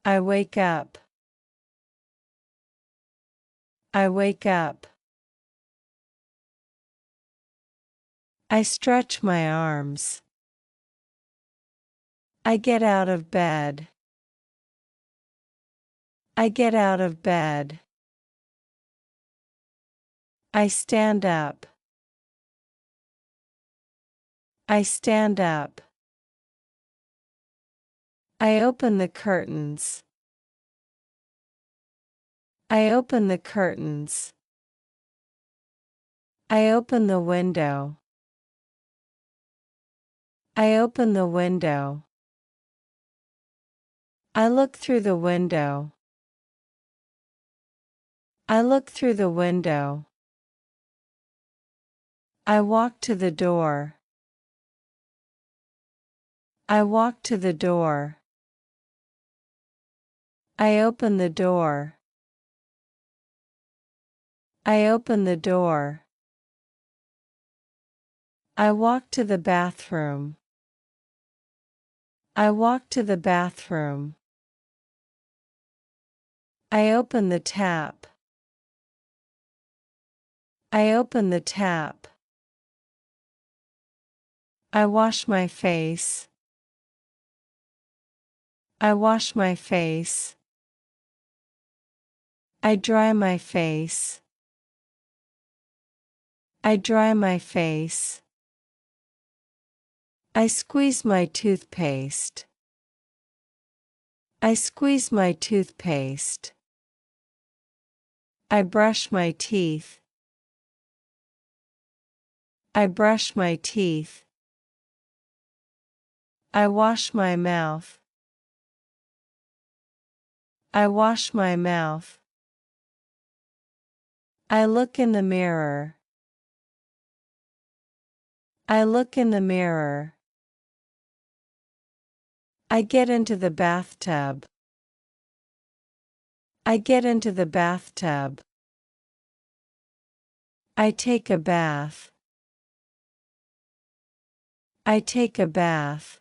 I wake up. I wake up. I stretch my arms. I get out of bed. I get out of bed. I stand up. I stand up. I open the curtains. I open the curtains. I open the window. I open the window. I look through the window. I look through the window. I walk to the door. I walk to the door. I open the door. I open the door. I walk to the bathroom. I walk to the bathroom. I open the tap. I open the tap. I wash my face. I wash my face. I dry my face. I dry my face. I squeeze my toothpaste. I squeeze my toothpaste. I brush my teeth. I brush my teeth. I wash my mouth. I wash my mouth. I look in the mirror. I look in the mirror. I get into the bathtub. I get into the bathtub. I take a bath. I take a bath.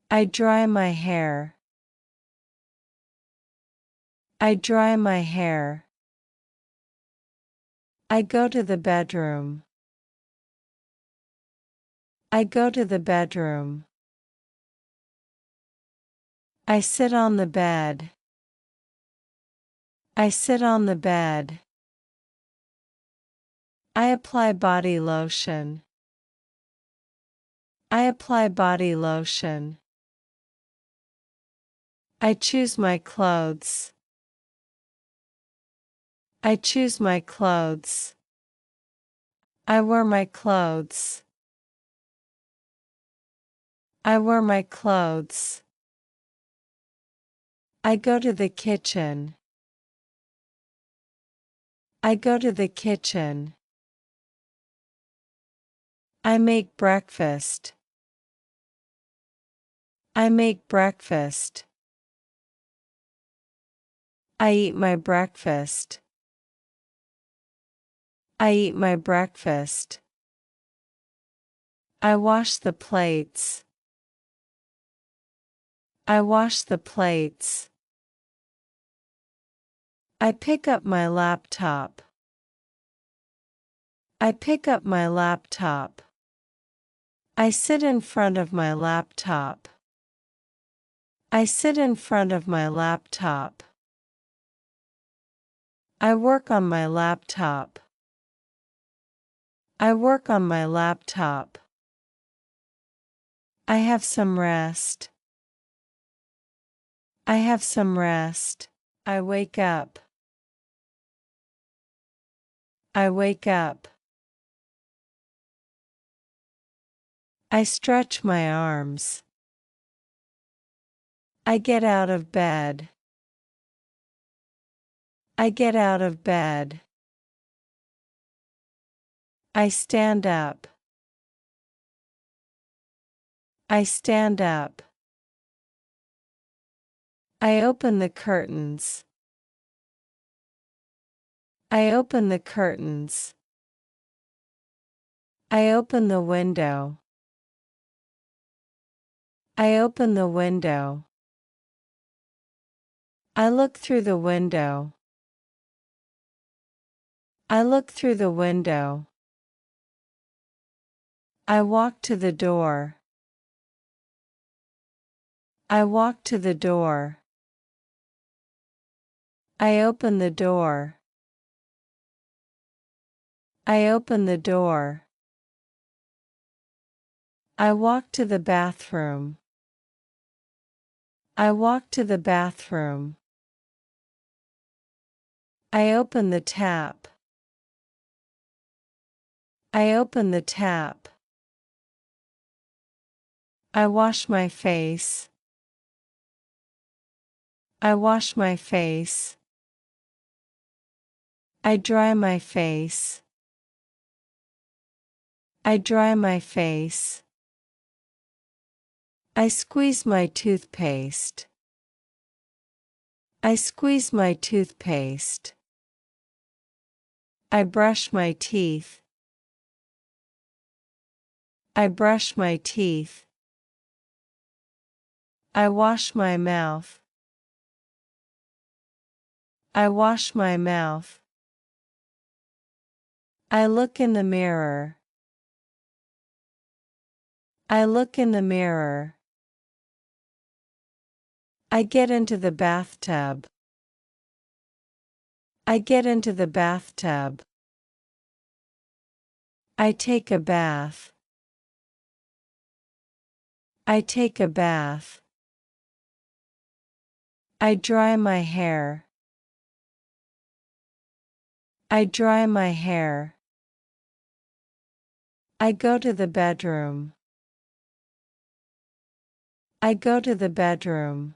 I dry my hair. I dry my hair. I go to the bedroom. I go to the bedroom. I sit on the bed. I sit on the bed. I apply body lotion. I apply body lotion. I choose my clothes. I choose my clothes. I wear my clothes. I wear my clothes. I go to the kitchen. I go to the kitchen. I make breakfast. I make breakfast. I eat my breakfast. I eat my breakfast. I wash the plates. I wash the plates. I pick up my laptop. I pick up my laptop. I sit in front of my laptop. I sit in front of my laptop. I work on my laptop. I work on my laptop. I have some rest. I have some rest. I wake up. I wake up. I stretch my arms. I get out of bed. I get out of bed. I stand up. I stand up. I open the curtains. I open the curtains. I open the window. I open the window. I look through the window. I look through the window. I walk to the door. I walk to the door. I open the door. I open the door. I walk to the bathroom. I walk to the bathroom. I open the tap. I open the tap. I wash my face. I wash my face. I dry my face. I dry my face. I squeeze my toothpaste. I squeeze my toothpaste. I brush my teeth. I brush my teeth. I wash my mouth. I wash my mouth. I look in the mirror. I look in the mirror. I get into the bathtub. I get into the bathtub. I take a bath. I take a bath. I dry my hair. I dry my hair. I go to the bedroom. I go to the bedroom.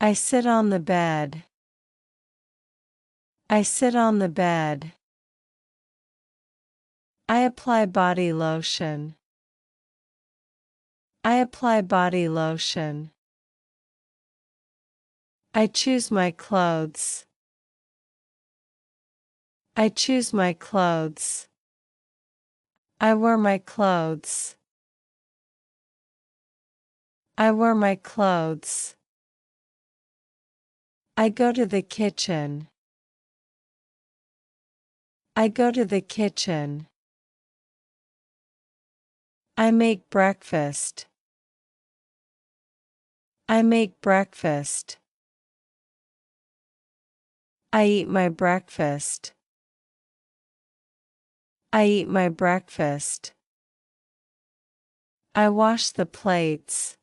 I sit on the bed. I sit on the bed. I apply body lotion. I apply body lotion. I choose my clothes. I choose my clothes. I wear my clothes. I wear my clothes. I go to the kitchen. I go to the kitchen. I make breakfast. I make breakfast. I eat my breakfast. I eat my breakfast. I wash the plates.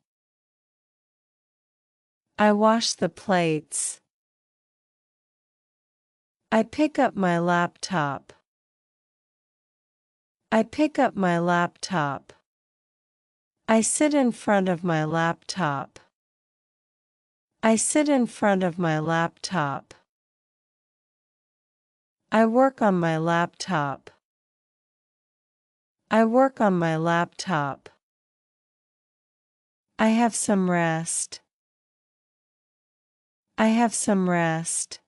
I wash the plates. I pick up my laptop. I pick up my laptop. I sit in front of my laptop. I sit in front of my laptop. I work on my laptop. I work on my laptop. I have some rest. I have some rest.